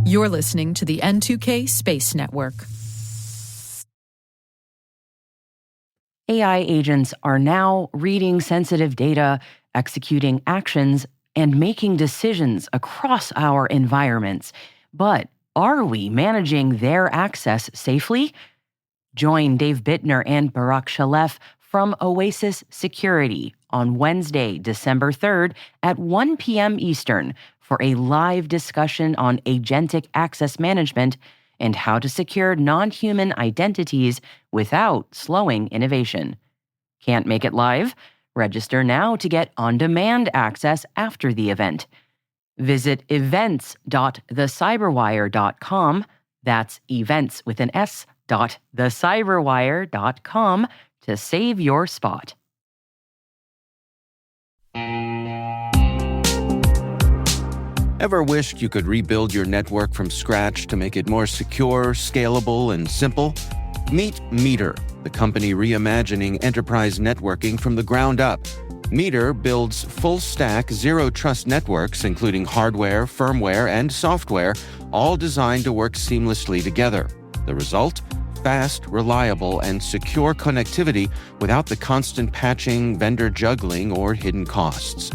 You're listening to the N2K Space Network. AI agents are now reading sensitive data, executing actions, and making decisions across our environments. But are we managing their access safely? Join Dave Bittner and Barak Shalef from Oasis Security on Wednesday, December 3rd at 1 p.m. Eastern for a live discussion on agentic access management and how to secure non-human identities without slowing innovation. Can't make it live? Register now to get on-demand access after the event. Visit events.thecyberwire.com. That's events with an s.thecyberwire.com to save your spot. Ever wished you could rebuild your network from scratch to make it more secure, scalable, and simple? Meet Meter, the company reimagining enterprise networking from the ground up. Meter builds full-stack, zero-trust networks, including hardware, firmware, and software, all designed to work seamlessly together. The result? Fast, reliable, and secure connectivity without the constant patching, vendor juggling, or hidden costs.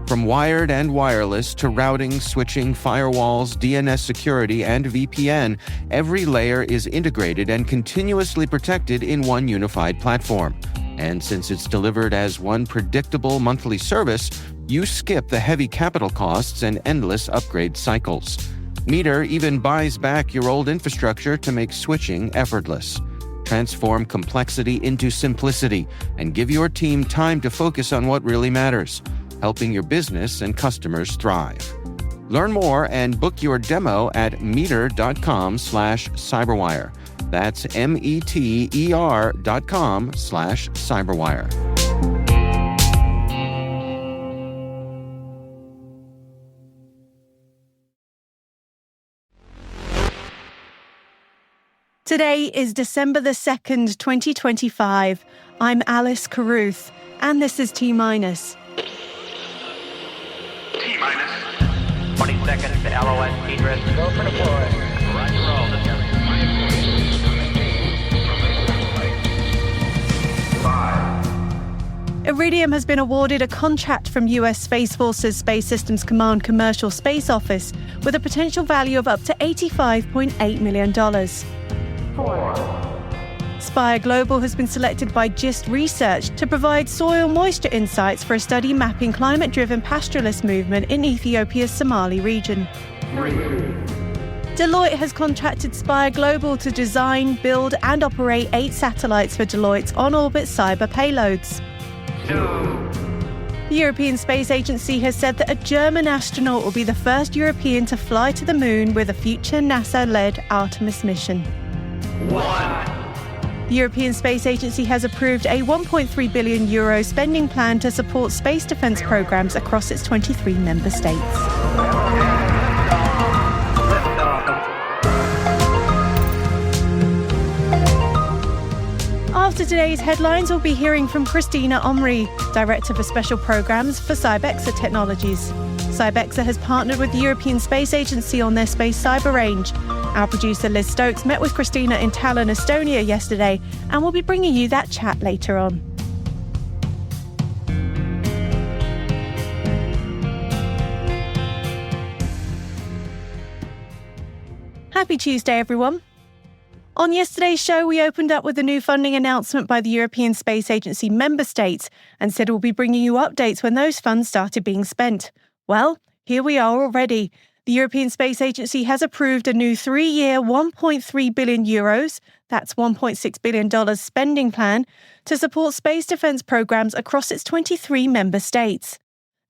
From wired and wireless to routing, switching, firewalls, DNS security, and VPN, every layer is integrated and continuously protected in one unified platform. And since it's delivered as one predictable monthly service, you skip the heavy capital costs and endless upgrade cycles. Meter even buys back your old infrastructure to make switching effortless. Transform complexity into simplicity and give your team time to focus on what really matters, helping your business and customers thrive. Learn more and book your demo at meter.com/cyberwire. That's meter.com/cyberwire. Today is December the 2nd, 2025. I'm Alice Carruth, and this is T-Minus. T-minus 20 seconds to LOS egress. Go for deploy. Roger, roll. Iridium has been awarded a contract from U.S. Space Force's Space Systems Command Commercial Space Office with a potential value of up to $85.8 million. 4. Spire Global has been selected by GIST Research to provide soil moisture insights for a study mapping climate-driven pastoralist movement in Ethiopia's Somali region. 3. Deloitte has contracted Spire Global to design, build, and operate 8 satellites for Deloitte's on-orbit cyber payloads. 2. The European Space Agency has said that a German astronaut will be the first European to fly to the moon with a future NASA-led Artemis mission. 1. The European Space Agency has approved a €1.3 billion spending plan to support space defence programmes across its 23 member states. After today's headlines, we'll be hearing from Kristiina Omri, Director for Special Programmes for CybExer Technologies. CybExer has partnered with the European Space Agency on their space cyber range. Our producer Liz Stokes met with Kristiina in Tallinn, Estonia yesterday, and we'll be bringing you that chat later on. Happy Tuesday, everyone. On yesterday's show, we opened up with a new funding announcement by the European Space Agency member states and said we'll be bringing you updates when those funds started being spent. Well, here we are already. The European Space Agency has approved a new 3-year €1.3 billion, that's $1.6 billion spending plan, to support space defence programmes across its 23 member states.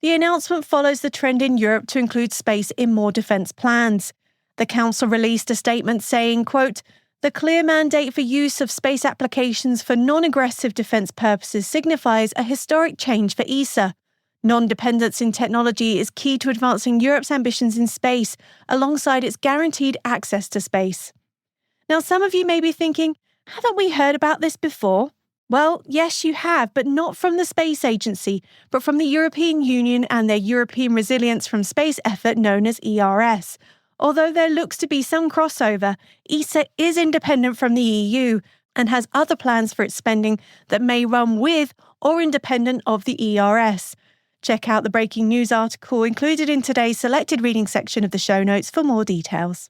The announcement follows the trend in Europe to include space in more defence plans. The Council released a statement saying, quote, "The clear mandate for use of space applications for non-aggressive defence purposes signifies a historic change for ESA. Non-dependence in technology is key to advancing Europe's ambitions in space, alongside its guaranteed access to space." Now, some of you may be thinking, haven't we heard about this before? Well, yes, you have, but not from the Space Agency, but from the European Union and their European Resilience from Space effort known as ERS. Although there looks to be some crossover, ESA is independent from the EU and has other plans for its spending that may run with or independent of the ERS. Check out the breaking news article included in today's selected reading section of the show notes for more details.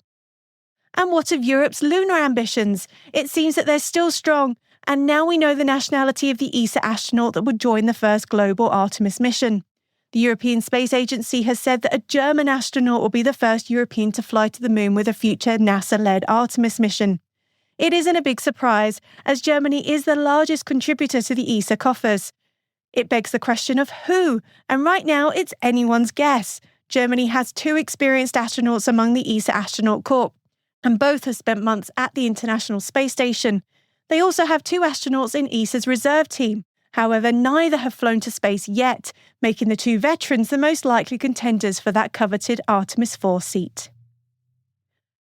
And what of Europe's lunar ambitions? It seems that they're still strong, and now we know the nationality of the ESA astronaut that would join the first global Artemis mission. The European Space Agency has said that a German astronaut will be the first European to fly to the moon with a future NASA-led Artemis mission. It isn't a big surprise, as Germany is the largest contributor to the ESA coffers. It begs the question of who, and right now it's anyone's guess. Germany has 2 experienced astronauts among the ESA astronaut corps, and both have spent months at the International Space Station. They also have 2 astronauts in ESA's reserve team. However, neither have flown to space yet, making the 2 veterans the most likely contenders for that coveted Artemis 4 seat.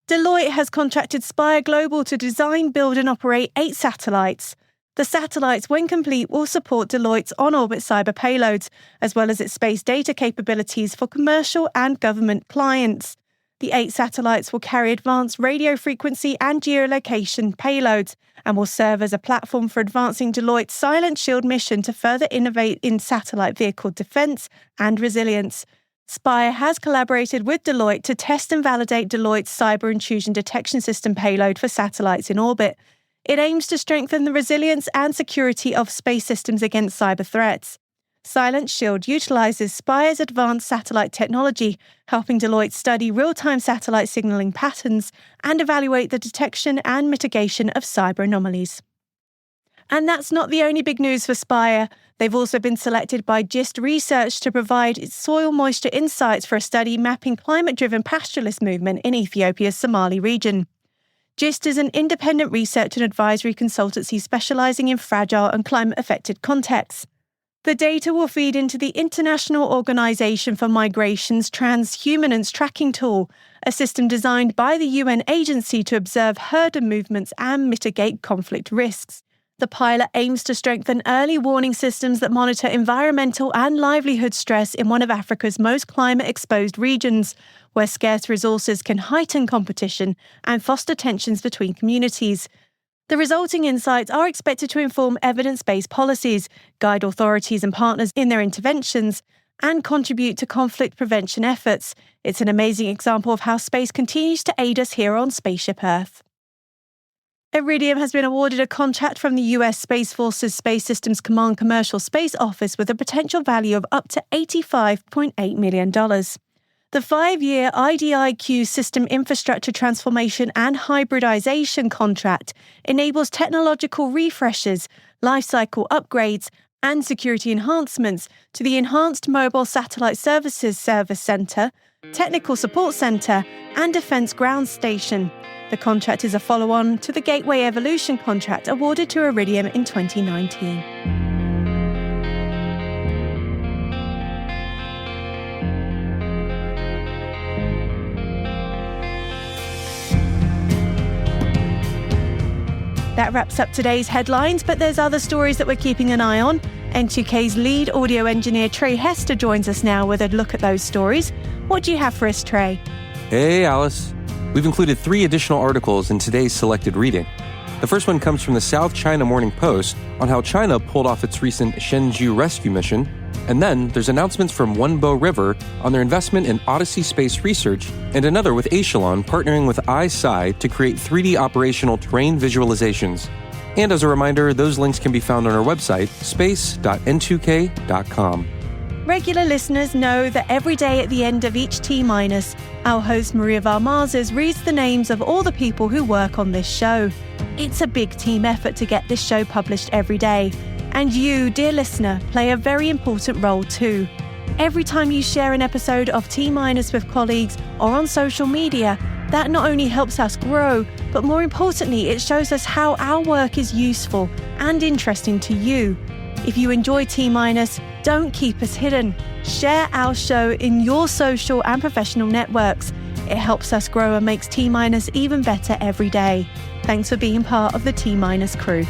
Deloitte has contracted Spire Global to design, build and operate 8 satellites. The satellites, when complete, will support Deloitte's on-orbit cyber payloads, as well as its space data capabilities for commercial and government clients. The 8 satellites will carry advanced radio frequency and geolocation payloads and will serve as a platform for advancing Deloitte's Silent Shield mission to further innovate in satellite vehicle defense and resilience. Spire has collaborated with Deloitte to test and validate Deloitte's cyber intrusion detection system payload for satellites in orbit. It aims to strengthen the resilience and security of space systems against cyber threats. Silent Shield utilizes Spire's advanced satellite technology, helping Deloitte study real-time satellite signaling patterns and evaluate the detection and mitigation of cyber anomalies. And that's not the only big news for Spire. They've also been selected by GIST Research to provide its soil moisture insights for a study mapping climate-driven pastoralist movement in Ethiopia's Somali region. GIST is an independent research and advisory consultancy specializing in fragile and climate-affected contexts. The data will feed into the International Organization for Migration's Transhumance Tracking Tool, a system designed by the UN agency to observe herder movements and mitigate conflict risks. The pilot aims to strengthen early warning systems that monitor environmental and livelihood stress in one of Africa's most climate-exposed regions, where scarce resources can heighten competition and foster tensions between communities. The resulting insights are expected to inform evidence-based policies, guide authorities and partners in their interventions, and contribute to conflict prevention efforts. It's an amazing example of how space continues to aid us here on Spaceship Earth. Iridium has been awarded a contract from the US Space Force's Space Systems Command Commercial Space Office with a potential value of up to $85.8 million. The 5-year IDIQ System Infrastructure Transformation and Hybridization contract enables technological refreshes, lifecycle upgrades, and security enhancements to the Enhanced Mobile Satellite Services Service Center, Technical Support Center, and Defense Ground Station. The contract is a follow-on to the Gateway Evolution contract awarded to Iridium in 2019. That wraps up today's headlines, but there's other stories that we're keeping an eye on. N2K's lead audio engineer Trey Hester joins us now with a look at those stories. What do you have for us, Trey? Hey, Alice. We've included 3 additional articles in today's selected reading. The first one comes from the South China Morning Post on how China pulled off its recent Shenzhou rescue mission. And then there's announcements from Wenbo River on their investment in Odyssey Space Research, and another with Echelon partnering with iSci to create 3D operational terrain visualizations. And as a reminder, those links can be found on our website, space.n2k.com. Regular listeners know that every day at the end of each T-, our host Maria Valmazes reads the names of all the people who work on this show. It's a big team effort to get this show published every day. And you, dear listener, play a very important role too. Every time you share an episode of T- with colleagues or on social media, that not only helps us grow, but more importantly, it shows us how our work is useful and interesting to you. If you enjoy T-, don't keep us hidden. Share our show in your social and professional networks. It helps us grow and makes T- even better every day. Thanks for being part of the T- crew.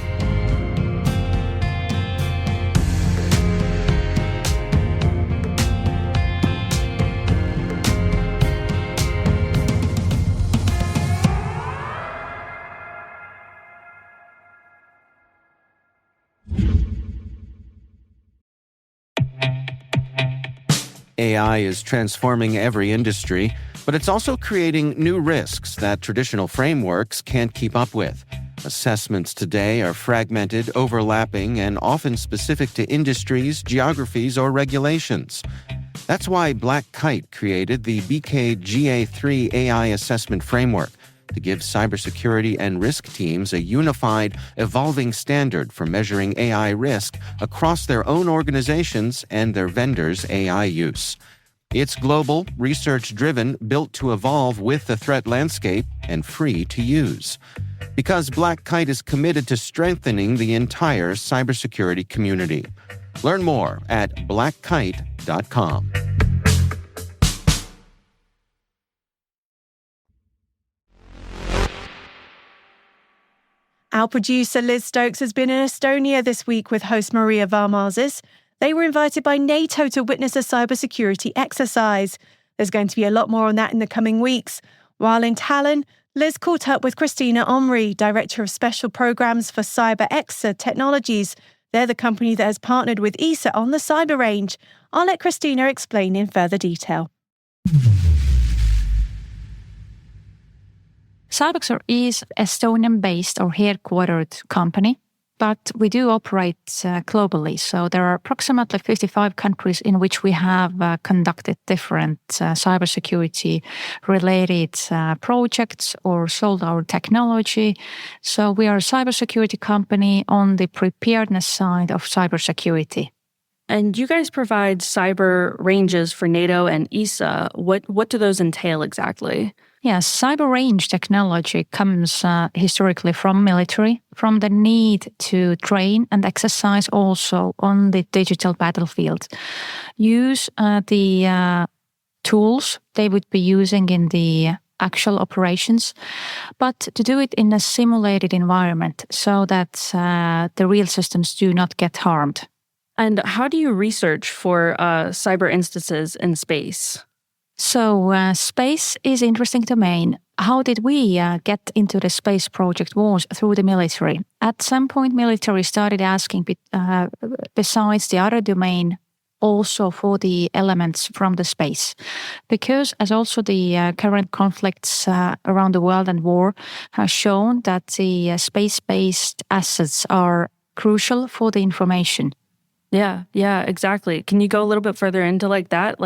AI is transforming every industry, but it's also creating new risks that traditional frameworks can't keep up with. Assessments today are fragmented, overlapping, and often specific to industries, geographies, or regulations. That's why Black Kite created the BKGA3 AI Assessment Framework to give cybersecurity and risk teams a unified, evolving standard for measuring AI risk across their own organizations and their vendors' AI use. It's global, research-driven, built to evolve with the threat landscape, and free to use. Because Black Kite is committed to strengthening the entire cybersecurity community. Learn more at blackkite.com. Our producer Liz Stokes has been in Estonia this week with host Maria Varmazis. They were invited by NATO to witness a cybersecurity exercise. There's going to be a lot more on that in the coming weeks. While in Tallinn, Liz caught up with Kristiina Omri, Director of Special Programs for CybExer Technologies. They're the company that has partnered with ESA on the cyber range. I'll let Kristiina explain in further detail. CybExer is Estonian-based or headquartered company, but we do operate globally. So there are approximately 55 countries in which we have conducted different cybersecurity-related projects or sold our technology. So we are a cybersecurity company on the preparedness side of cybersecurity. And you guys provide cyber ranges for NATO and ESA. What do those entail exactly? Yes, cyber range technology comes historically from military, from the need to train and exercise also on the digital battlefield. Use the tools they would be using in the actual operations, but to do it in a simulated environment so that the real systems do not get harmed. And how do you research for cyber instances in space? So space is an interesting domain. How did we get into the space project was through the military. At some point, military started asking, besides the other domain, also for the elements from the space. Because as also the current conflicts around the world and war have shown that the space-based assets are crucial for the information. Yeah, exactly. Can you go a little bit further into that?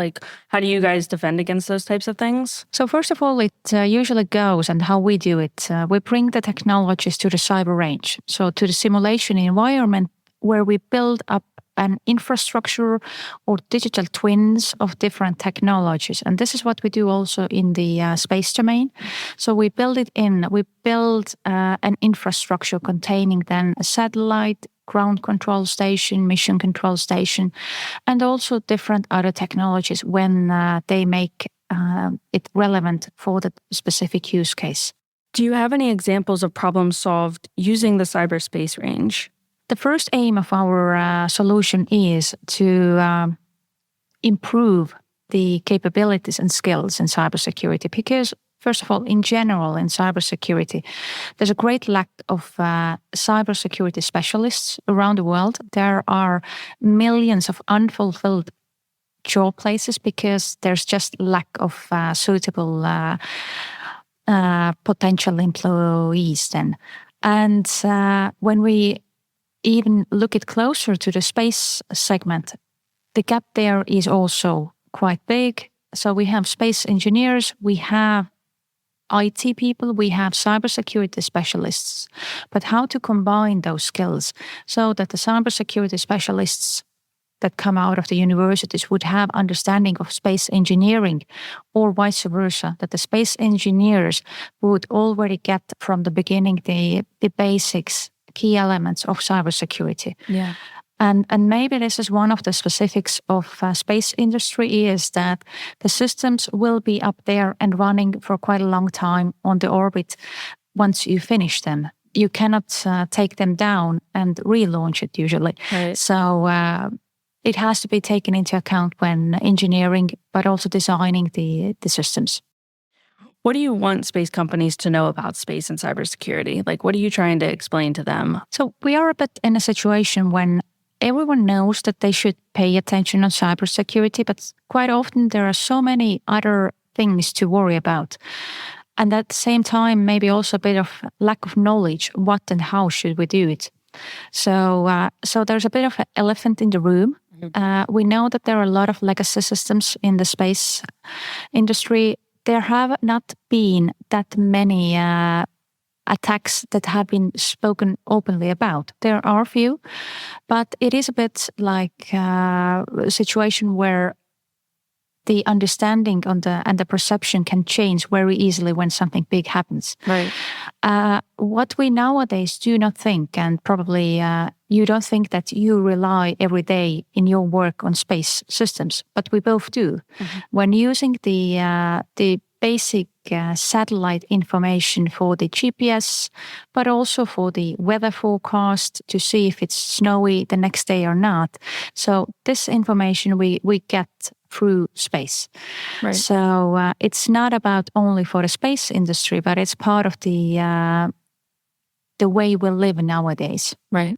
How do you guys defend against those types of things? So first of all, it usually goes, and how we do it, we bring the technologies to the cyber range. So to the simulation environment where we build up an infrastructure or digital twins of different technologies. And this is what we do also in the space domain. So we build an infrastructure containing then a satellite, ground control station, mission control station, and also different other technologies when they make it relevant for the specific use case. Do you have any examples of problems solved using the cyberspace range? The first aim of our solution is to improve the capabilities and skills in cybersecurity because, first of all, in general, in cybersecurity, there's a great lack of cybersecurity specialists around the world. There are millions of unfulfilled job places because there's just lack of suitable potential employees then. And when we even look it closer to the space segment, the gap there is also quite big. So we have space engineers, we have IT people, we have cybersecurity specialists. But how to combine those skills so that the cybersecurity specialists that come out of the universities would have understanding of space engineering, or vice versa, that the space engineers would already get from the beginning the basics, key elements of cybersecurity. Yeah. And maybe this is one of the specifics of space industry is that the systems will be up there and running for quite a long time on the orbit once you finish them. You cannot take them down and relaunch it usually. Right. So it has to be taken into account when engineering, but also designing the systems. What do you want space companies to know about space and cybersecurity? What are you trying to explain to them? So we are a bit in a situation when everyone knows that they should pay attention on cybersecurity, but quite often there are so many other things to worry about. And at the same time, maybe also a bit of lack of knowledge, what and how should we do it. So there's a bit of an elephant in the room. We know that there are a lot of legacy systems in the space industry. There have not been that many attacks that have been spoken openly about. There are a few, but it is a bit like a situation where the understanding and the perception can change very easily when something big happens. Right. What we nowadays do not think, and probably you don't think that you rely every day in your work on space systems, but we both do. When using the basic satellite information for the GPS, but also for the weather forecast to see if it's snowy the next day or not. So this information we get through space. Right. So it's not about only for the space industry, but it's part of the way we live nowadays. Right.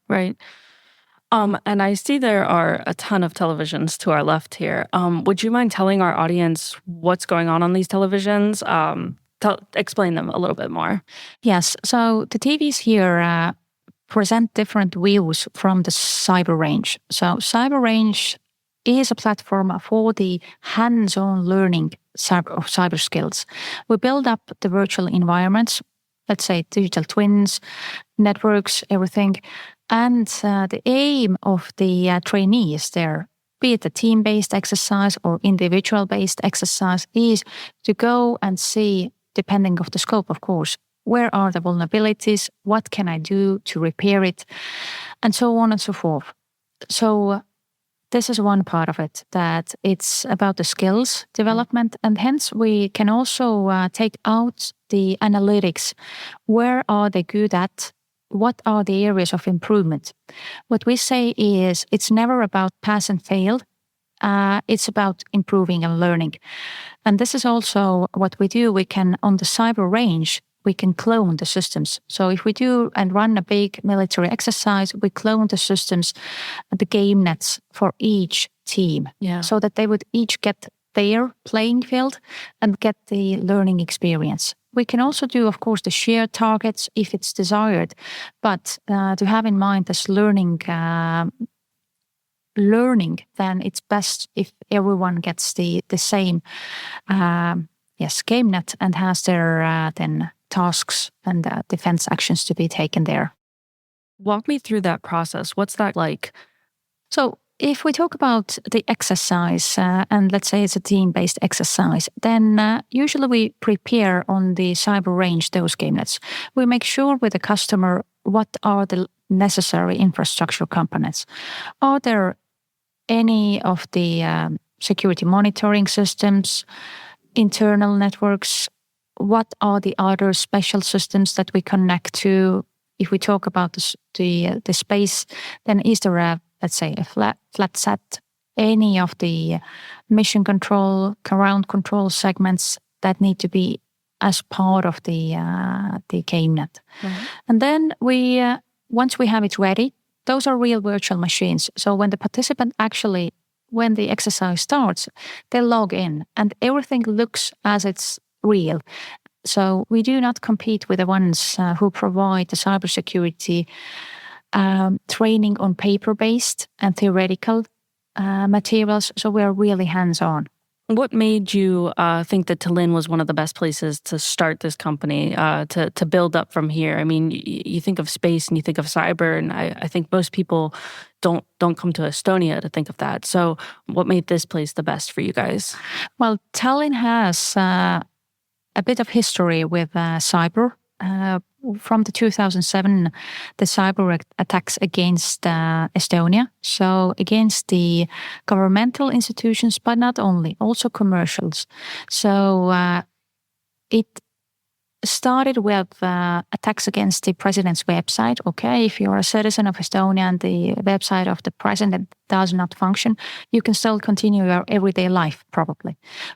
And I see there are a ton of televisions to our left here. Would you mind telling our audience what's going on these televisions? Explain them a little bit more. Yes. So the TVs here present different views from the cyber range. So cyber range is a platform for the hands-on learning of cyber skills. We build up the virtual environments, let's say digital twins, networks, everything. And the aim of the trainees there, be it a team-based exercise or individual-based exercise, is to go and see, depending on the scope, of course, where are the vulnerabilities, what can I do to repair it, and so on and so forth. So this is one part of it, that it's about the skills development, and hence we can also take out the analytics. Where are they good at? What are the areas of improvement? What we say is it's never about pass and fail. It's about improving and learning. And this is also what we do. We can, on the cyber range, we can clone the systems. So if we do and run a big military exercise, we clone the systems, the game nets for each team, so that they would each get their playing field and get the learning experience. We can also do, of course, the shared targets if it's desired, but to have in mind this learning, then it's best if everyone gets the same game net and has their then tasks and defense actions to be taken there. Walk me through that process. What's that like? So if we talk about the exercise, and let's say it's a team-based exercise, then usually we prepare on the cyber range those game nets. We make sure with the customer what are the necessary infrastructure components. Are there any of the security monitoring systems, internal networks? What are the other special systems that we connect to? If we talk about the space, then is there a, let's say, a flat set, any of the mission control, ground control segments that need to be as part of the game net. And then once we have it ready, those are real virtual machines. So when the participant when the exercise starts, they log in and everything looks as it's real. So we do not compete with the ones who provide the cybersecurity training on paper-based and theoretical materials. So we are really hands-on. What made you think that Tallinn was one of the best places to start this company, to build up from here? I mean, you think of space and you think of cyber, and I think most people don't come to Estonia to think of that. So what made this place the best for you guys? Well, Tallinn has a bit of history with cyber. From the 2007, the cyber attacks against Estonia, so against the governmental institutions, but not only, also commercials. So it started with attacks against the president's website. Okay, if you're a citizen of Estonia and the website of the president does not function, you can still continue your everyday life, probably.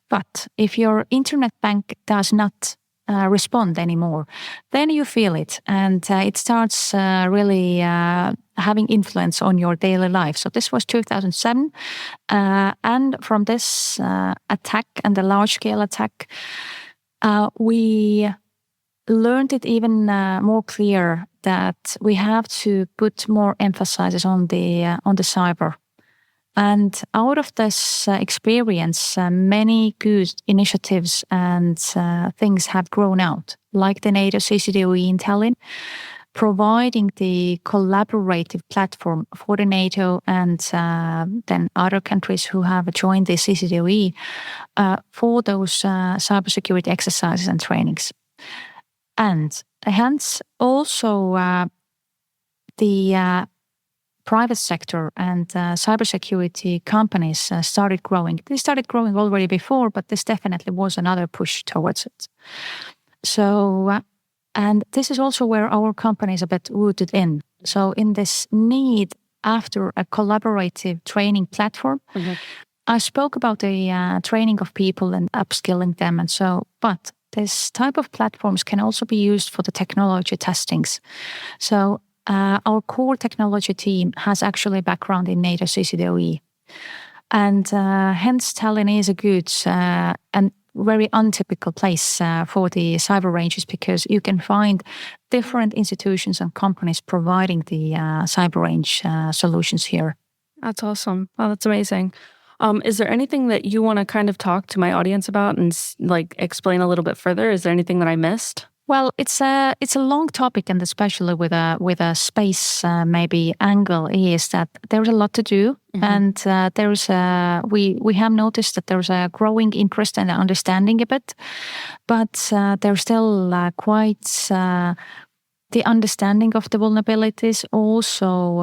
But if your internet bank does not respond anymore, then you feel it, and it starts really having influence on your daily life. So this was 2007, and from this attack and the large-scale attack, we learned it even more clear that we have to put more emphasis on the cyber. And out of this experience, many good initiatives and things have grown out, like the NATO CCDOE in Tallinn, providing the collaborative platform for the NATO and then other countries who have joined the CCDOE for those cybersecurity exercises and trainings. And hence also the private sector and cybersecurity companies started growing. They started growing already before, but this definitely was another push towards it. So, and this is also where our company is a bit rooted in. So in this need after a collaborative training platform, I spoke about the training of people and upskilling them and so, but this type of platforms can also be used for the technology testings. So our core technology team has actually a background in NATO CCDOE. And hence Tallinn is a good and very untypical place for the cyber ranges, because you can find different institutions and companies providing the cyber range solutions here. That's awesome. Wow, that's amazing. Is there anything that you want to kind of talk to my audience about and like explain a little bit further? Is there anything that I missed? Well, it's a long topic, and especially with a space maybe angle, is that there's a lot to do, and there's we have noticed that there's a growing interest and understanding a bit, but there's still quite the understanding of the vulnerabilities. Also,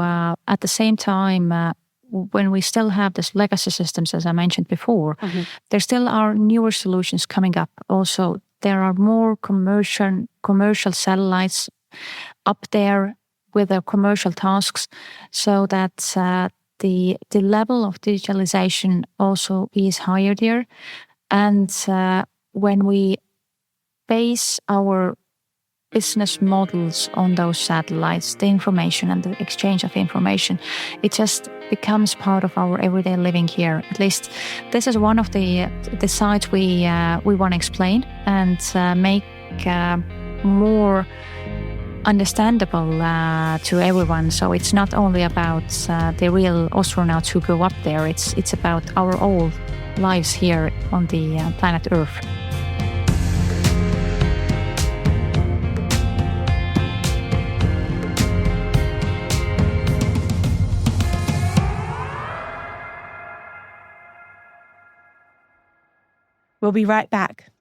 at the same time, when we still have this legacy systems, as I mentioned before, there still are newer solutions coming up. Also, there are more commercial satellites up there with their commercial tasks, so that the level of digitalization also is higher there. And when we base our business models on those satellites, the information and the exchange of information, it just becomes part of our everyday living here. At least this is one of the sides we want to explain and make more understandable to everyone. So it's not only about the real astronauts who go up there. It's about our own lives here on the planet Earth. We'll be right back.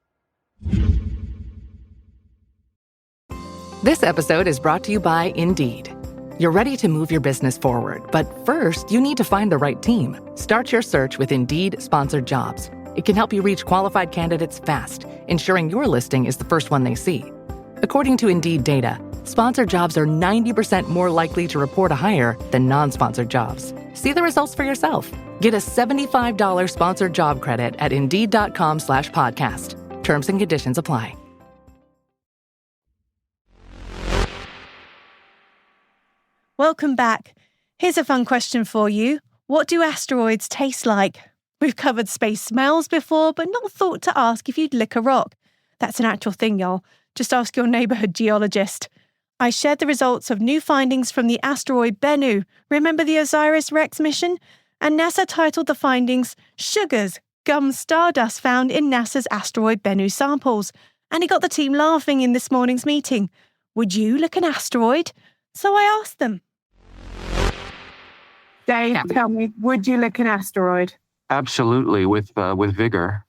This episode is brought to you by Indeed. You're ready to move your business forward, but first, you need to find the right team. Start your search with Indeed Sponsored Jobs. It can help you reach qualified candidates fast, ensuring your listing is the first one they see. According to Indeed data, sponsored jobs are 90% more likely to report a hire than non-sponsored jobs. See the results for yourself. Get a $75 sponsored job credit at Indeed.com/podcast. Terms and conditions apply. Welcome back. Here's a fun question for you. What do asteroids taste like? We've covered space smells before, but not thought to ask if you'd lick a rock. That's an actual thing, y'all. Just ask your neighborhood geologist. I shared the results of new findings from the asteroid Bennu. Remember the OSIRIS-REx mission? And NASA titled the findings Sugars, Gum Stardust Found in NASA's Asteroid Bennu Samples. And it got the team laughing in this morning's meeting. Would you lick an asteroid? So I asked them. Dave, tell me, would you lick an asteroid? Absolutely, with vigor.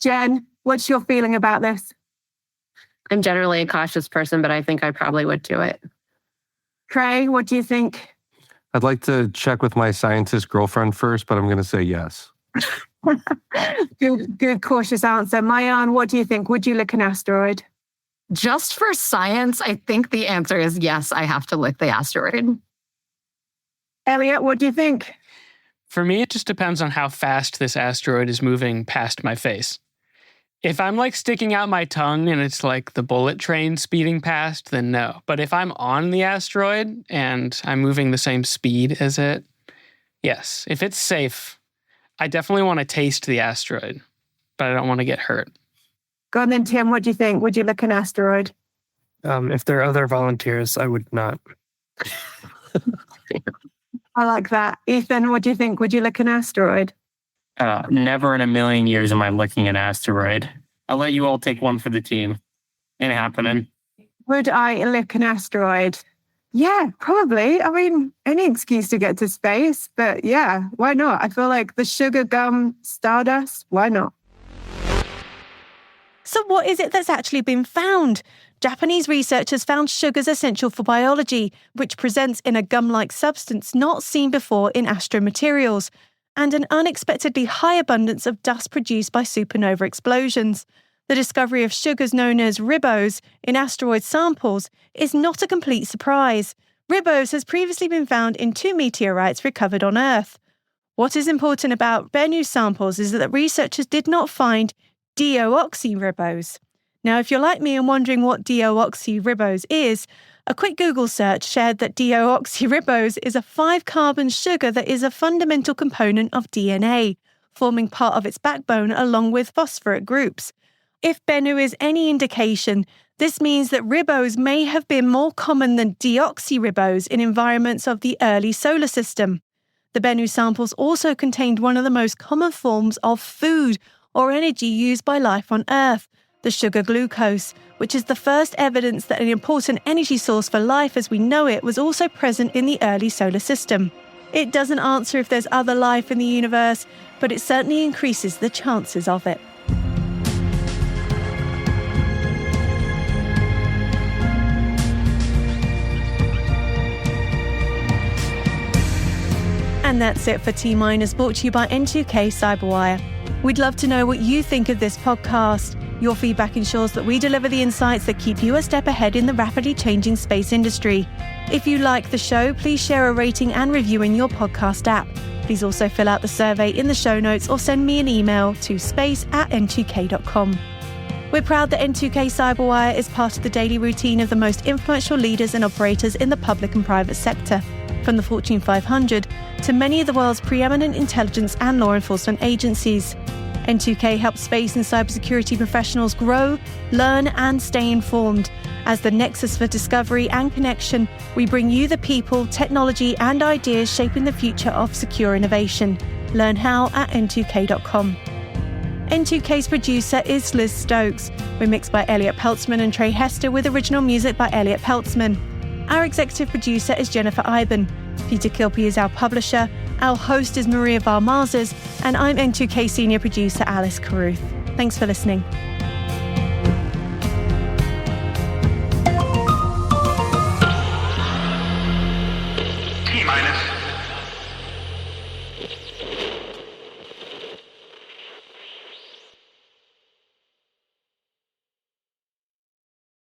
Jen, what's your feeling about this? I'm generally a cautious person, but I think I probably would do it. Trey, what do you think? I'd like to check with my scientist girlfriend first, but I'm going to say yes. Good cautious answer. Mayan, what do you think? Would you lick an asteroid? Just for science, I think the answer is yes, I have to lick the asteroid. Elliot, what do you think? For me, it just depends on how fast this asteroid is moving past my face. If I'm like sticking out my tongue and it's like the bullet train speeding past, then no. But if I'm on the asteroid and I'm moving the same speed as it, yes. If it's safe, I definitely want to taste the asteroid, but I don't want to get hurt. Go on then, Tim. What do you think? Would you lick an asteroid? If there are other volunteers, I would not. I like that. Ethan, what do you think? Would you lick an asteroid? Never in a million years am I licking an asteroid. I'll let you all take one for the team. Ain't happening. Would I lick an asteroid? Yeah, probably. I mean, any excuse to get to space, but yeah, why not? I feel like the sugar gum stardust, why not? So what is it that's actually been found? Japanese researchers found sugars essential for biology, which presents in a gum-like substance not seen before in astromaterials, and an unexpectedly high abundance of dust produced by supernova explosions. The discovery of sugars known as ribose in asteroid samples is not a complete surprise. Ribose has previously been found in 2 meteorites recovered on Earth. What is important about Bennu samples is that researchers did not find deoxyribose. Now, if you're like me and wondering what deoxyribose is, a quick Google search shared that deoxyribose is a 5-carbon sugar that is a fundamental component of DNA, forming part of its backbone along with phosphoric groups. If Bennu is any indication, this means that ribose may have been more common than deoxyribose in environments of the early solar system. The Bennu samples also contained one of the most common forms of food or energy used by life on Earth, the sugar glucose, which is the first evidence that an important energy source for life as we know it was also present in the early solar system. It doesn't answer if there's other life in the universe, but it certainly increases the chances of it. And that's it for T-Minus, brought to you by N2K Cyberwire. We'd love to know what you think of this podcast. Your feedback ensures that we deliver the insights that keep you a step ahead in the rapidly changing space industry. If you like the show, please share a rating and review in your podcast app. Please also fill out the survey in the show notes or send me an email to space@n2k.com. We're proud that N2K Cyberwire is part of the daily routine of the most influential leaders and operators in the public and private sector, from the Fortune 500 to many of the world's preeminent intelligence and law enforcement agencies. N2K helps space and cybersecurity professionals grow, learn, and stay informed. As the nexus for discovery and connection, we bring you the people, technology, and ideas shaping the future of secure innovation. Learn how at n2k.com. N2K's producer is Liz Stokes. We're mixed by Elliot Peltzman and Trey Hester, with original music by Elliot Peltzman. Our executive producer is Jennifer Iben. Peter Kilpie is our publisher. Our host is Maria Valmazes, and I'm N2K senior producer Alice Carruth. Thanks for listening.